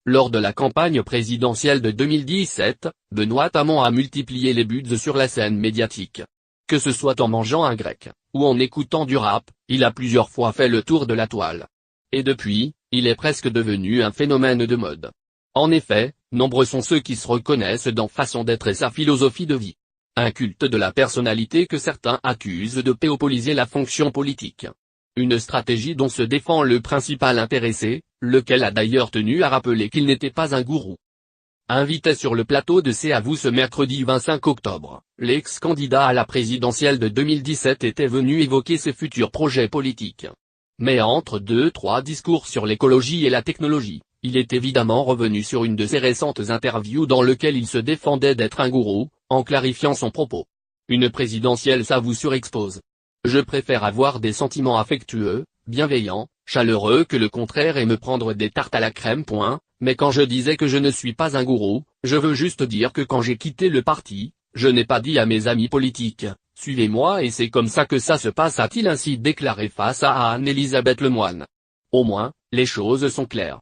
Lors de la campagne présidentielle de 2017, Benoît Hamon a multiplié les buts sur la scène médiatique. Que ce soit en mangeant un grec, ou en écoutant du rap, il a plusieurs fois fait le tour de la toile. Et depuis, il est presque devenu un phénomène de mode. En effet, nombreux sont ceux qui se reconnaissent dans façon d'être et sa philosophie de vie. Un culte de la personnalité que certains accusent de péopoliser la fonction politique. Une stratégie dont se défend le principal intéressé, lequel a d'ailleurs tenu à rappeler qu'il n'était pas un gourou. Invité sur le plateau de C'est à vous ce mercredi 25 octobre, l'ex-candidat à la présidentielle de 2017 était venu évoquer ses futurs projets politiques. Mais entre 2-3 discours sur l'écologie et la technologie, il est évidemment revenu sur une de ses récentes interviews dans lequel il se défendait d'être un gourou, en clarifiant son propos. Une présidentielle ça vous surexpose. Je préfère avoir des sentiments affectueux, bienveillants, chaleureux que le contraire et me prendre des tartes à la crème. Mais quand je disais que je ne suis pas un gourou, je veux juste dire que quand j'ai quitté le parti, je n'ai pas dit à mes amis politiques, suivez-moi et c'est comme ça que ça se passe, a-t-il ainsi déclaré face à Anne-Elisabeth Lemoine. Au moins, les choses sont claires.